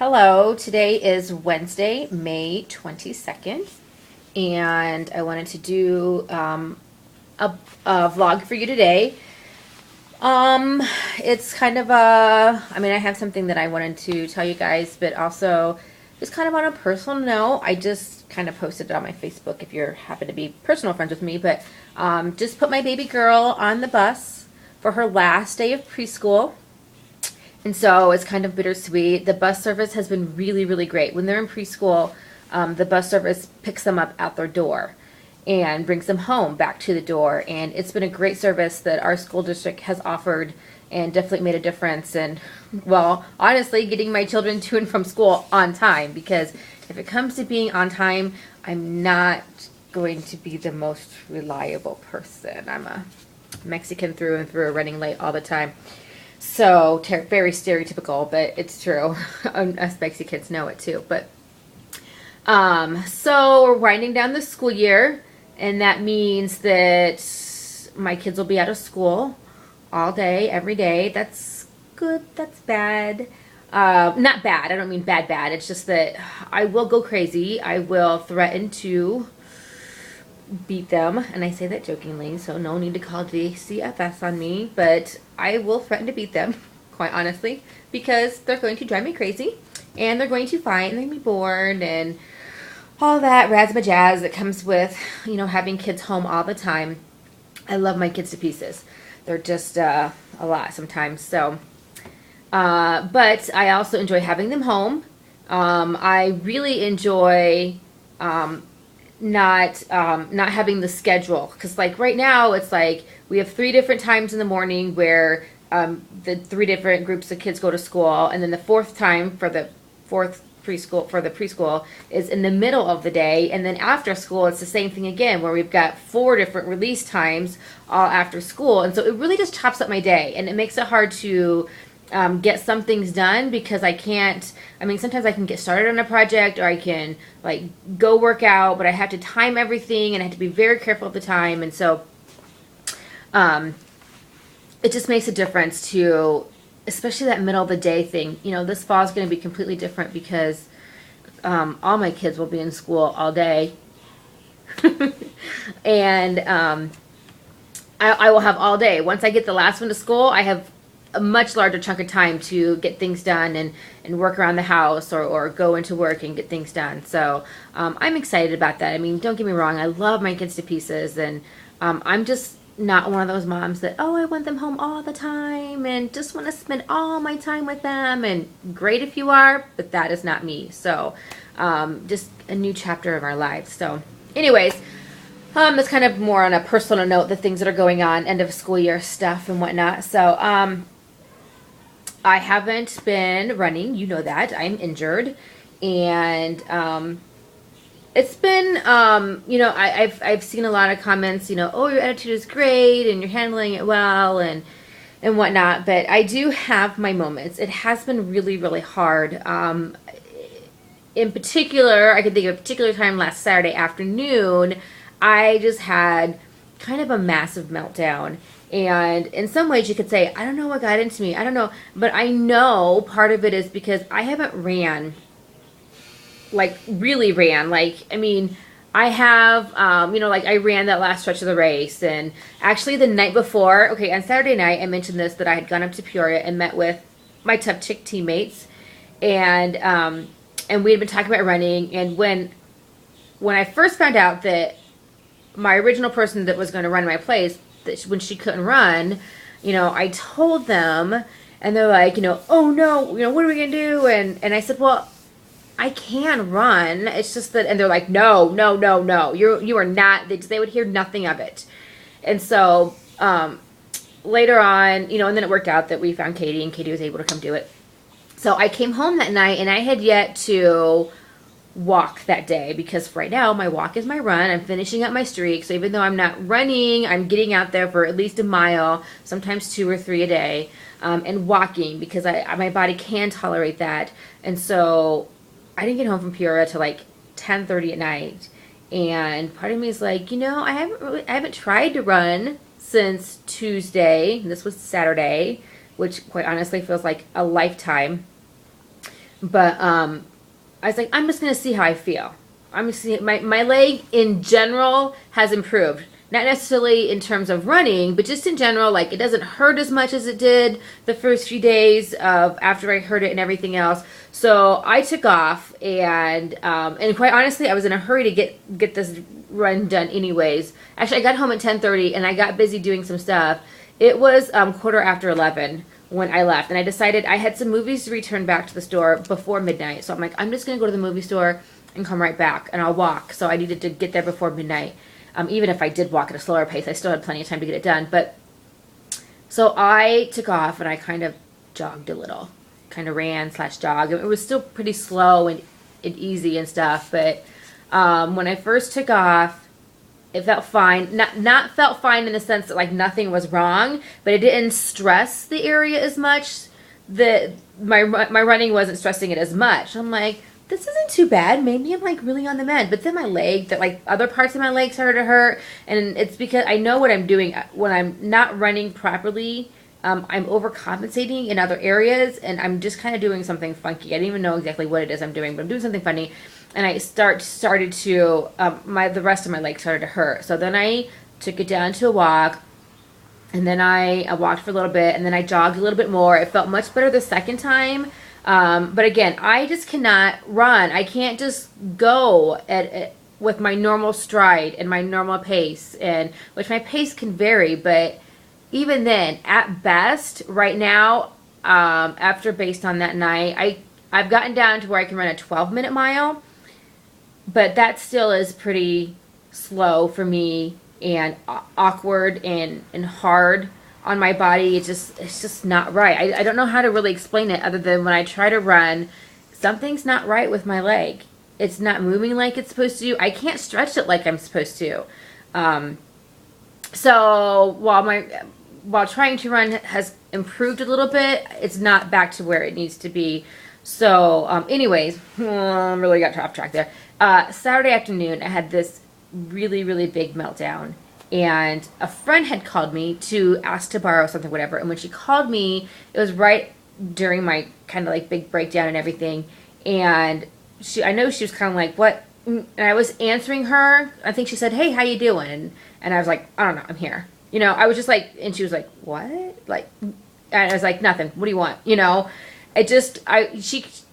Hello, today is Wednesday, May 22nd, and I wanted to do a vlog for you today. It's kind of I have something that I wanted to tell you guys, but also just kind of on a personal note. I just kind of posted it on my Facebook if you happen to be personal friends with me, but just put my baby girl on the bus for her last day of preschool. And so it's kind of bittersweet. The bus service has been really, really great. When they're in preschool, the bus service picks them up at their door and brings them home back to the door. And it's been a great service that our school district has offered and definitely made a difference. And, well, honestly, getting my children to and from school on time, because if it comes to being on time, I'm not going to be the most reliable person. I'm a Mexican through and through, running late all the time. So, very stereotypical, but it's true. Us Mexicans know it too. But, so we're winding down the school year, and that means that my kids will be out of school all day, every day. That's good, that's bad. Not bad, I don't mean bad. It's just that I will go crazy. I will threaten to beat them, and I say that jokingly, so no need to call DCFS on me, but I will threaten to beat them, quite honestly, because they're going to drive me crazy, and they're going to fight, and they're going to be bored, and all that razzmatazz that comes with, having kids home all the time. I love my kids to pieces. They're just a lot sometimes, so, but I also enjoy having them home. I really enjoy, not having the schedule, because like right now it's like we have 3 different times in the morning where the 3 different groups of kids go to school, and then the 4th time for the preschool is in the middle of the day, and then after school it's the same thing again where we've got 4 different release times all after school. And so it really just chops up my day, and it makes it hard to get some things done, because sometimes I can get started on a project, or I can like go work out, but I have to time everything and I have to be very careful of the time. And so it just makes a difference to, especially that middle of the day thing. This fall is going to be completely different because all my kids will be in school all day. And I will have all day. Once I get the last one to school, I have a much larger chunk of time to get things done and work around the house, or go into work and get things done. So I'm excited about that. Don't get me wrong, I love my kids to pieces, and I'm just not one of those moms that, I want them home all the time and just want to spend all my time with them. And great if you are, but that is not me. So just a new chapter of our lives. So anyways, that's kind of more on a personal note, the things that are going on, end of school year stuff and whatnot. So I haven't been running, you know that. I'm injured, and it's been, I've seen a lot of comments, oh, your attitude is great, and you're handling it well, and whatnot, but I do have my moments. It has been really, really hard. In particular, I can think of a particular time last Saturday afternoon, I just had kind of a massive meltdown. And in some ways you could say, I don't know what got into me. I don't know. But I know part of it is because I haven't ran, like really ran. I have, I ran that last stretch of the race. And actually the night before, on Saturday night, I mentioned this, that I had gone up to Peoria and met with my Tough Chick teammates. And we had been talking about running. And when I first found out that my original person that was going to run my place, that when she couldn't run, I told them, and they're like, oh no, what are we gonna do? And I said, well, I can run. It's just that, and they're like, no, you are not. They would hear nothing of it. And so later on, and then it worked out that we found Katie, and Katie was able to come do it. So I came home that night, and I had yet to walk that day, because right now my walk is my run. I'm finishing up my streak, so even though I'm not running, I'm getting out there for at least a mile, sometimes 2 or 3 a day, and walking, because my body can tolerate that. And so I didn't get home from Peoria till like 10:30 at night, and part of me is like, I haven't tried to run since Tuesday, and this was Saturday, which quite honestly feels like a lifetime. But I was like, I'm just gonna see how I feel. I'm just see my leg in general has improved. Not necessarily in terms of running, but just in general, like it doesn't hurt as much as it did the first few days of after I hurt it and everything else. So I took off, and quite honestly, I was in a hurry to get this run done anyways. Actually, I got home at 10:30, and I got busy doing some stuff. It was quarter after 11 when I left, and I decided I had some movies to return back to the store before midnight. So I'm like, I'm just gonna go to the movie store and come right back, and I'll walk. So I needed to get there before midnight. Even if I did walk at a slower pace, I still had plenty of time to get it done. But so I took off and I kind of jogged a little, kind of ran / jog. It was still pretty slow and easy and stuff. But when I first took off, it felt fine. Not felt fine in the sense that like nothing was wrong, but it didn't stress the area as much. That my running wasn't stressing it as much. I'm like, this isn't too bad. Maybe I'm like really on the mend. But then my leg, that like other parts of my leg started to hurt, and it's because I know what I'm doing when I'm not running properly. I'm overcompensating in other areas, and I'm just kind of doing something funky. I don't even know exactly what it is I'm doing, but I'm doing something funny, and I started to the rest of my leg started to hurt. So then I took it down to a walk, and then I walked for a little bit, and then I jogged a little bit more. It felt much better the second time. But again, I just cannot run. I can't just go with my normal stride and my normal pace, and which my pace can vary. But even then, at best, right now, based on that night, I've gotten down to where I can run a 12-minute mile, but that still is pretty slow for me and awkward and hard on my body. It's just not right. I don't know how to really explain it other than when I try to run, something's not right with my leg. It's not moving like it's supposed to. I can't stretch it like I'm supposed to. So while trying to run has improved a little bit, it's not back to where it needs to be. So anyways, really got off track there. Saturday afternoon, I had this really, really big meltdown. And a friend had called me to ask to borrow something, whatever. And when she called me, it was right during my kind of like big breakdown and everything. And I know she was kind of like, what? And I was answering her. I think she said, hey, how you doing? And I was like, I don't know, I'm here. You know, I was just like, and she was like, what? Like, and I was like, nothing. What do you want? You know,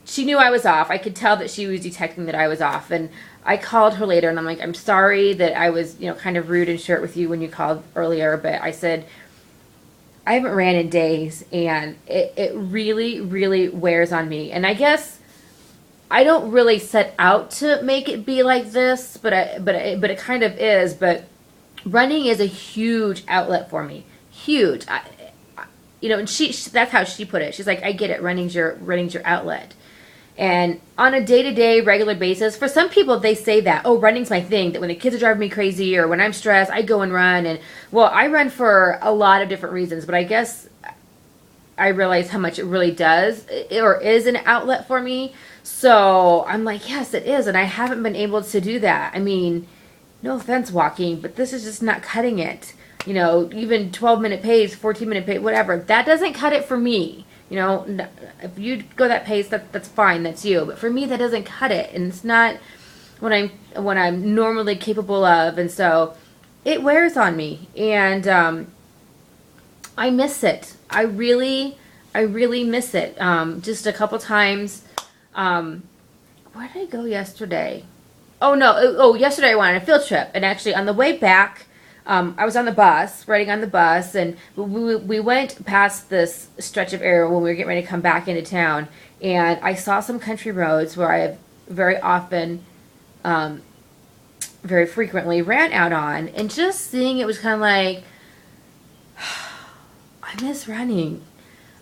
she knew I was off. I could tell that she was detecting that I was off. And I called her later, and I'm like, I'm sorry that I was, kind of rude and short with you when you called earlier, but I said, I haven't ran in days, and it really, really wears on me. And I guess I don't really set out to make it be like this, but it kind of is. But running is a huge outlet for me, huge. And that's how she put it. She's like, I get it. Running's your outlet. And on a day-to-day, regular basis, for some people, they say that, oh, running's my thing, that when the kids are driving me crazy or when I'm stressed, I go and run. And, well, I run for a lot of different reasons, but I guess I realize how much it really does or is an outlet for me. So I'm like, yes, it is, and I haven't been able to do that. I mean, no offense walking, but this is just not cutting it. Even 12-minute pace, 14-minute pace, whatever, that doesn't cut it for me. If you go that pace, that's fine, that's you. But for me, that doesn't cut it, and it's not what I'm normally capable of, and so it wears on me, and I miss it. I really miss it. Just a couple times. Where did I go yesterday? Oh no! Oh, yesterday I went on a field trip, and actually on the way back. I was on the bus, riding on the bus, and we went past this stretch of area when we were getting ready to come back into town, and I saw some country roads where I have very often, very frequently ran out on, and just seeing it was kind of like, I miss running.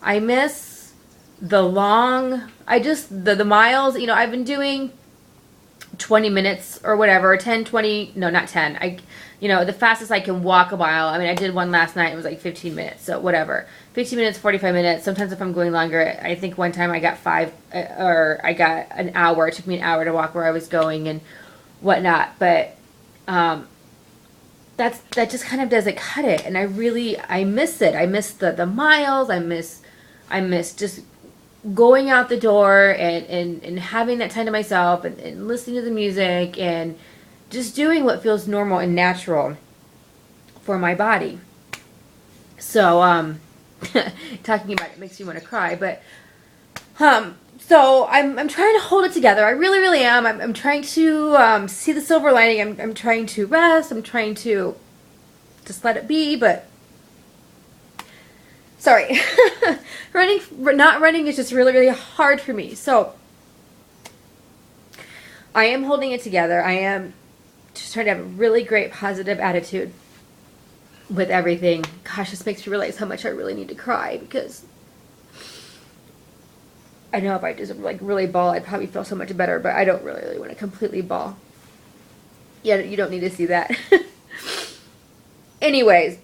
I miss the miles, I've been doing 20 minutes or whatever, 10, 20, no, not 10. The fastest I can walk a mile. I mean, I did one last night. It was like 15 minutes. So whatever. 15 minutes, 45 minutes. Sometimes if I'm going longer, I think one time I got I got an hour. It took me an hour to walk where I was going and whatnot. But that just kind of doesn't cut it. And I miss it. I miss the miles. I miss just going out the door and having that time to myself and listening to the music and just doing what feels normal and natural for my body. So, talking about it makes you want to cry, but, so I'm trying to hold it together. I really, really am. I'm trying to, see the silver lining. I'm trying to rest. I'm trying to just let it be, but sorry. Not running is just really, really hard for me. So I am holding it together. I am just trying to have a really great positive attitude with everything. Gosh, this makes me realize how much I really need to cry, because I know if I just like really bawl, I'd probably feel so much better, but I don't really, really want to completely bawl. Yeah, you don't need to see that. Anyways,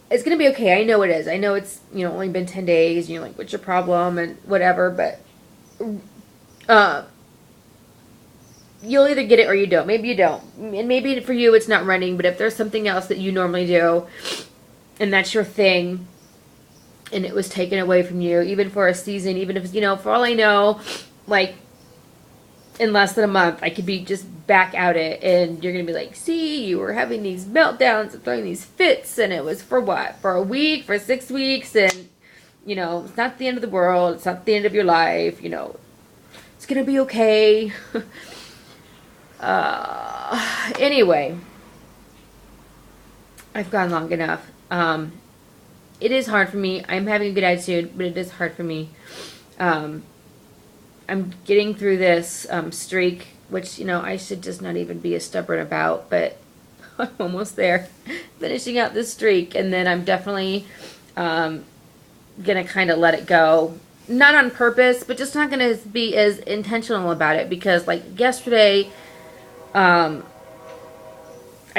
it's going to be okay. I know it is. I know it's, only been 10 days, and you're like, what's your problem and whatever, but you'll either get it or you don't. Maybe you don't. And maybe for you it's not running, but if there's something else that you normally do and that's your thing and it was taken away from you, even for a season, even if, for all I know, like in less than a month, I could be just back at it and you're going to be like, see, you were having these meltdowns and throwing these fits and it was for what? For a week, for 6 weeks, and, it's not the end of the world. It's not the end of your life. It's going to be okay. Anyway, I've gone long enough. It is hard for me. I'm having a good attitude, but it is hard for me. I'm getting through this streak, which, I should just not even be as stubborn about, but I'm almost there. Finishing out this streak, and then I'm definitely gonna kind of let it go. Not on purpose, but just not gonna be as intentional about it, because like yesterday, I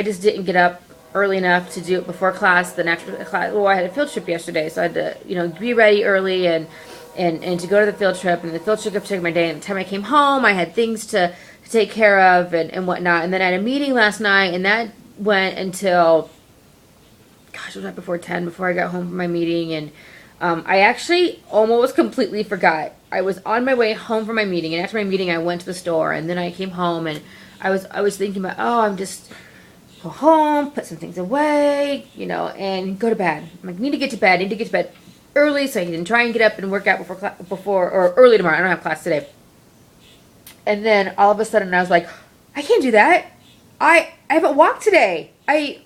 just didn't get up early enough to do it before class. The next class, I had a field trip yesterday, so I had to, be ready early and to go to the field trip. And the field trip took my day. And the time I came home, I had things to take care of and whatnot. And then I had a meeting last night, and that went until, gosh, it was right before 10, before I got home from my meeting. And I actually almost completely forgot. I was on my way home from my meeting, and after my meeting, I went to the store, and then I came home, and I was thinking about, I'm just go home, put some things away, and go to bed. I'm like, need to get to bed early so I can try and get up and work out before or early tomorrow. I don't have class today. And then all of a sudden I was like, I can't do that. I haven't walked today. I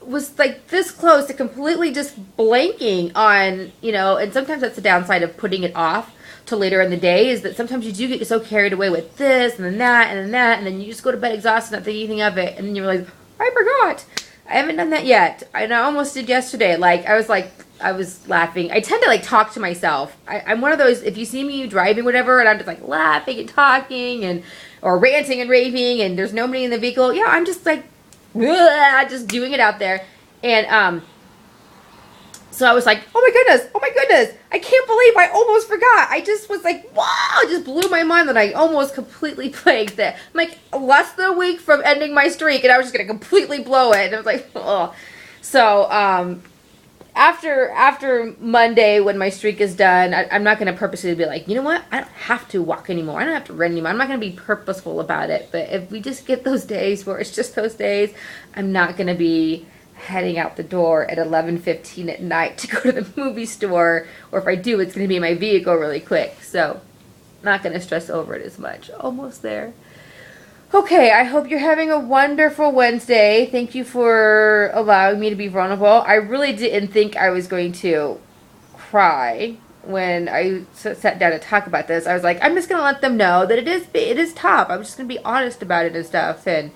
was like this close to completely just blanking on, and sometimes that's the downside of putting it off to later in the day, is that sometimes you do get so carried away with this and then that and then that, and then you just go to bed exhausted, not thinking anything of it, and then you realize, I forgot. I haven't done that yet. And I almost did yesterday. I was laughing. I tend to talk to myself. I'm one of those, if you see me driving whatever, and I'm just laughing and talking or ranting and raving, and there's nobody in the vehicle, I'm just just doing it out there. And so I was like, oh my goodness, I can't believe I almost forgot. I just was like, wow, it just blew my mind that I almost completely blanked that. I'm less than a week from ending my streak, and I was just going to completely blow it. And I was like, oh. So after Monday, when my streak is done, I'm not going to purposely be like, you know what, I don't have to walk anymore. I don't have to run anymore. I'm not going to be purposeful about it. But if we just get those days where it's just those days, I'm not going to be heading out the door at 11:15 at night to go to the movie store, or if I do, it's going to be in my vehicle really quick. So not going to stress over it as much. Almost there. Okay, I hope you're having a wonderful Wednesday. Thank you for allowing me to be vulnerable. I really didn't think I was going to cry when I sat down to talk about this. I was like, I'm just going to let them know that it is tough. I'm just going to be honest about it and stuff. And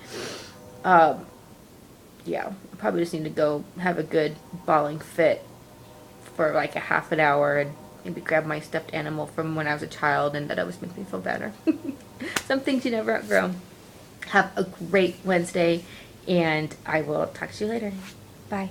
yeah, I probably just need to go have a good bawling fit for a half an hour and maybe grab my stuffed animal from when I was a child, and that always makes me feel better. Some things you never outgrow. Have a great Wednesday, and I will talk to you later. Bye.